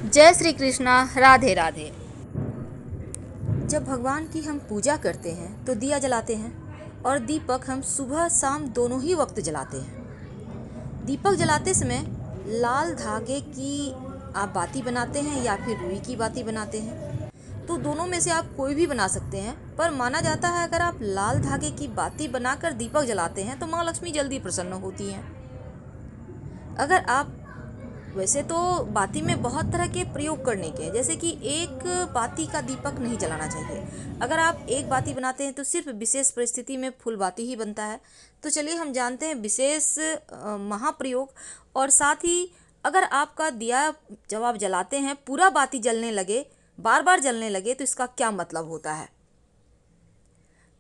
जय श्री कृष्णा। राधे राधे। जब भगवान की हम पूजा करते हैं तो दिया जलाते हैं और दीपक हम सुबह शाम दोनों ही वक्त जलाते हैं। दीपक जलाते समय लाल धागे की आप बाती बनाते हैं या फिर रुई की बाती बनाते हैं, तो दोनों में से आप कोई भी बना सकते हैं। पर माना जाता है अगर आप लाल धागे की बाती बनाकर दीपक जलाते हैं तो माँ लक्ष्मी जल्दी प्रसन्न होती हैं। अगर आप वैसे तो बाती में बहुत तरह के प्रयोग करने के हैं, जैसे कि एक बाती का दीपक नहीं जलाना चाहिए। अगर आप एक बाती बनाते हैं तो सिर्फ विशेष परिस्थिति में फुल बाती ही बनता है। तो चलिए हम जानते हैं विशेष महाप्रयोग। और साथ ही अगर आपका दिया जब आप जलाते हैं पूरा बाती जलने लगे, बार बार जलने लगे, तो इसका क्या मतलब होता है।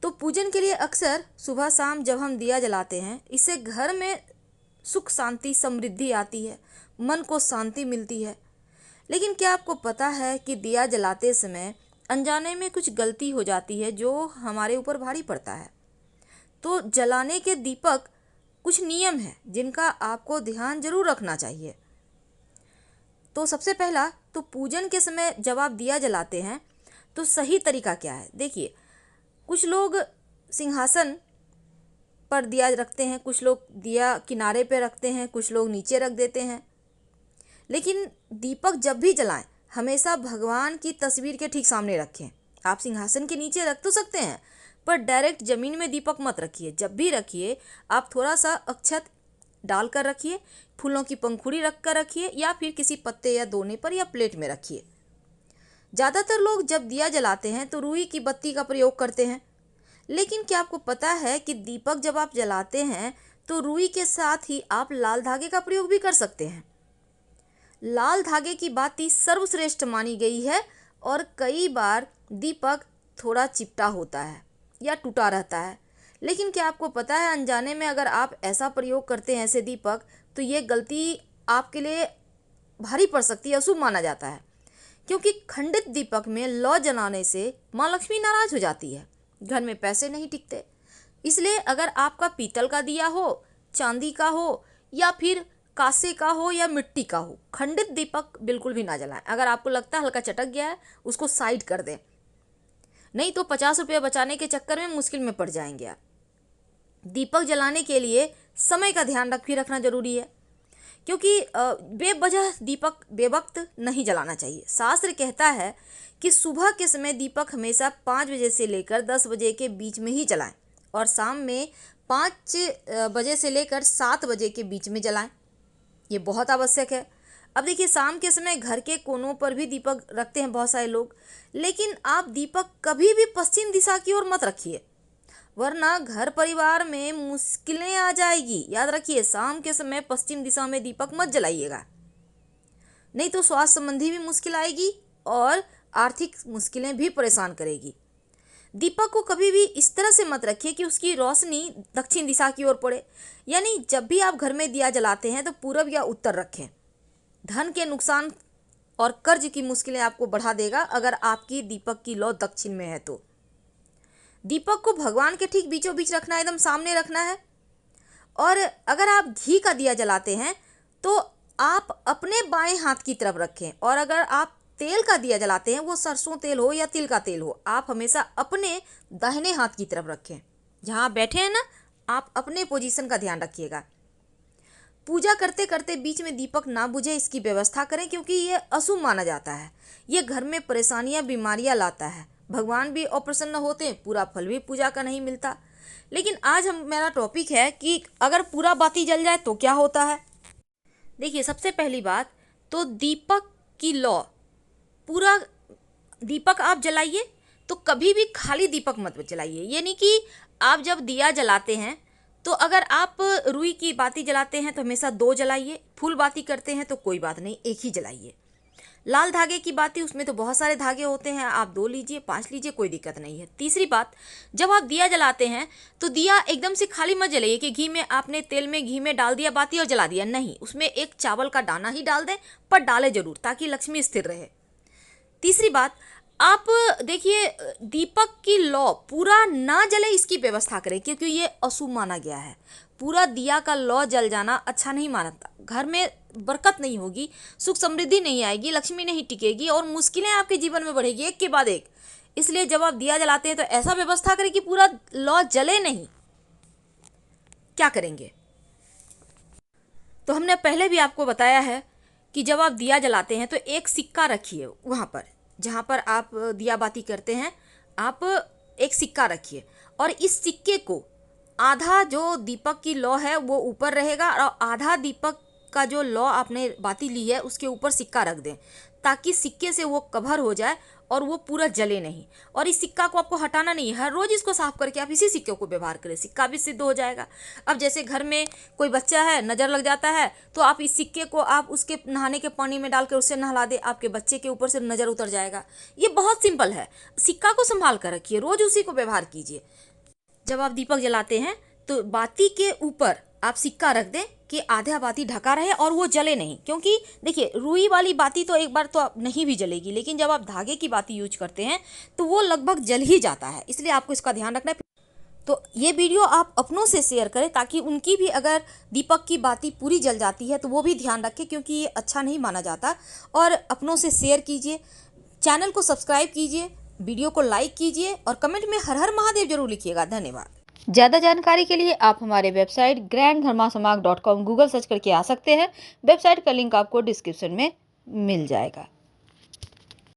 तो पूजन के लिए अक्सर सुबह शाम जब हम दिया जलाते हैं, इससे घर में सुख शांति समृद्धि आती है, मन को शांति मिलती है। लेकिन क्या आपको पता है कि दिया जलाते समय अनजाने में कुछ गलती हो जाती है जो हमारे ऊपर भारी पड़ता है। तो जलाने के दीपक कुछ नियम हैं जिनका आपको ध्यान जरूर रखना चाहिए। तो सबसे पहला, तो पूजन के समय जब आप दिया जलाते हैं तो सही तरीका क्या है। देखिए, कुछ लोग सिंहासन पर दिया रखते हैं, कुछ लोग दिया किनारे पे रखते हैं, कुछ लोग नीचे रख देते हैं। लेकिन दीपक जब भी जलाएं हमेशा भगवान की तस्वीर के ठीक सामने रखें। आप सिंहासन के नीचे रख तो सकते हैं, पर डायरेक्ट जमीन में दीपक मत रखिए। जब भी रखिए आप थोड़ा सा अक्षत डालकर रखिए, फूलों की पंखुड़ी रख कर रखिए, या फिर किसी पत्ते या दोने पर या प्लेट में रखिए। ज़्यादातर लोग जब दिया जलाते हैं तो रुई की बत्ती का प्रयोग करते हैं। लेकिन क्या आपको पता है कि दीपक जब आप जलाते हैं तो रुई के साथ ही आप लाल धागे का प्रयोग भी कर सकते हैं। लाल धागे की बाती सर्वश्रेष्ठ मानी गई है और कई बार दीपक थोड़ा चिपटा होता है या टूटा रहता है। लेकिन क्या आपको पता है अनजाने में अगर आप ऐसा प्रयोग करते हैं ऐसे दीपक, तो ये गलती आपके लिए भारी पड़ सकती है, अशुभ माना जाता है। क्योंकि खंडित दीपक में लौ जलाने से माँ लक्ष्मी नाराज हो जाती है, घर में पैसे नहीं टिकते। इसलिए अगर आपका पीतल का दिया हो, चांदी का हो, या फिर कांसे का हो या मिट्टी का हो, खंडित दीपक बिल्कुल भी ना जलाएं। अगर आपको लगता है हल्का चटक गया है उसको साइड कर दें, नहीं तो 50 रुपये बचाने के चक्कर में मुश्किल में पड़ जाएंगे आप। दीपक जलाने के लिए समय का ध्यान रखना जरूरी है, क्योंकि बेवजह दीपक बेवक्त नहीं जलाना चाहिए। शास्त्र कहता है कि सुबह के समय दीपक हमेशा 5 बजे से लेकर 10 बजे के बीच में ही जलाएं और शाम में 5 बजे से लेकर 7 बजे के बीच में जलाएं। ये बहुत आवश्यक है। अब देखिए, शाम के समय घर के कोनों पर भी दीपक रखते हैं बहुत सारे लोग, लेकिन आप दीपक कभी भी पश्चिम दिशा की ओर मत रखिए, वरना घर परिवार में मुश्किलें आ जाएगी। याद रखिए, शाम के समय पश्चिम दिशा में दीपक मत जलाइएगा, नहीं तो स्वास्थ्य संबंधी भी मुश्किल आएगी और आर्थिक मुश्किलें भी परेशान करेगी। दीपक को कभी भी इस तरह से मत रखिए कि उसकी रोशनी दक्षिण दिशा की ओर पड़े। यानी जब भी आप घर में दिया जलाते हैं तो पूरब या उत्तर रखें। धन के नुकसान और कर्ज की मुश्किलें आपको बढ़ा देगा अगर आपकी दीपक की लौ दक्षिण में है तो। दीपक को भगवान के ठीक बीचों बीच रखना है, एकदम सामने रखना है। और अगर आप घी का दिया जलाते हैं तो आप अपने बाएं हाथ की तरफ रखें, और अगर आप तेल का दिया जलाते हैं, वो सरसों तेल हो या तिल का तेल हो, आप हमेशा अपने दाहिने हाथ की तरफ रखें। जहां आप बैठे हैं ना, आप अपने पोजीशन का ध्यान रखिएगा। पूजा करते करते बीच में दीपक ना बुझे इसकी व्यवस्था करें, क्योंकि ये अशुभ माना जाता है। ये घर में परेशानियां बीमारियां लाता है, भगवान भी अप्रसन्न होते हैं, पूरा फल भी पूजा का नहीं मिलता। लेकिन आज हम मेरा टॉपिक है कि अगर पूरा बाती जल जाए तो क्या होता है। देखिए, सबसे पहली बात तो दीपक की लौ, पूरा दीपक आप जलाइए तो कभी भी खाली दीपक मत जलाइए। यानी कि आप जब दिया जलाते हैं तो अगर आप रुई की बाती जलाते हैं तो हमेशा 2 जलाइए, फूल बाती करते हैं तो कोई बात नहीं, एक ही जलाइए। लाल धागे की बाती, उसमें तो बहुत सारे धागे होते हैं, आप 2 लीजिए, 5 लीजिए, कोई दिक्कत नहीं है। तीसरी बात, जब आप दिया जलाते हैं तो दिया एकदम से खाली मत जलाइए कि घी में आपने तेल में घी में डाल दिया बाती और जला दिया, नहीं, उसमें एक चावल का दाना ही डाल दें, पर डालें जरूर ताकि लक्ष्मी स्थिर रहे। तीसरी बात, आप देखिए, दीपक की लौ पूरा ना जले इसकी व्यवस्था करें, क्योंकि ये अशुभ माना गया है। पूरा दिया का लौ जल जाना अच्छा नहीं मानता। घर में बरकत नहीं होगी, सुख समृद्धि नहीं आएगी, लक्ष्मी नहीं टिकेगी और मुश्किलें आपके जीवन में बढ़ेगी एक के बाद एक। इसलिए जब आप दिया जलाते हैं तो ऐसा व्यवस्था करें कि पूरा लौ जले नहीं। क्या करेंगे? तो हमने पहले भी आपको बताया है कि जब आप दिया जलाते हैं तो एक सिक्का रखिए वहाँ पर जहाँ पर आप दिया बाती करते हैं, आप एक सिक्का रखिए और इस सिक्के को आधा जो दीपक की लौ है वो ऊपर रहेगा और आधा दीपक का जो लौ आपने बाती ली है उसके ऊपर सिक्का रख दें, ताकि सिक्के से वो कवर हो जाए और वो पूरा जले नहीं। और इस सिक्का को आपको हटाना नहीं है, हर रोज़ इसको साफ करके आप इसी सिक्के को व्यवहार करें, सिक्का भी सिद्ध हो जाएगा। अब जैसे घर में कोई बच्चा है, नज़र लग जाता है, तो आप इस सिक्के को आप उसके नहाने के पानी में डालकर उससे नहला दें, आपके बच्चे के ऊपर से नज़र उतर जाएगा। ये बहुत सिंपल है। सिक्का को संभाल कर रखिए, रोज़ उसी को व्यवहार कीजिए। जब आप दीपक जलाते हैं तो बाती के ऊपर आप सिक्का रख दें कि आधा बाती ढका रहे और वो जले नहीं। क्योंकि देखिए, रुई वाली बाती तो एक बार तो नहीं भी जलेगी, लेकिन जब आप धागे की बाती यूज करते हैं तो वो लगभग जल ही जाता है। इसलिए आपको इसका ध्यान रखना है। तो ये वीडियो आप अपनों से शेयर करें ताकि उनकी भी अगर दीपक की बाती पूरी जल जाती है तो वो भी ध्यान रखें, क्योंकि ये अच्छा नहीं माना जाता। और अपनों से शेयर कीजिए, चैनल को सब्सक्राइब कीजिए, वीडियो को लाइक कीजिए और कमेंट में हर हर महादेव जरूर लिखिएगा। धन्यवाद। ज़्यादा जानकारी के लिए आप हमारे वेबसाइट granddharmasamaak.com गूगल सर्च करके आ सकते हैं। वेबसाइट का लिंक आपको डिस्क्रिप्शन में मिल जाएगा।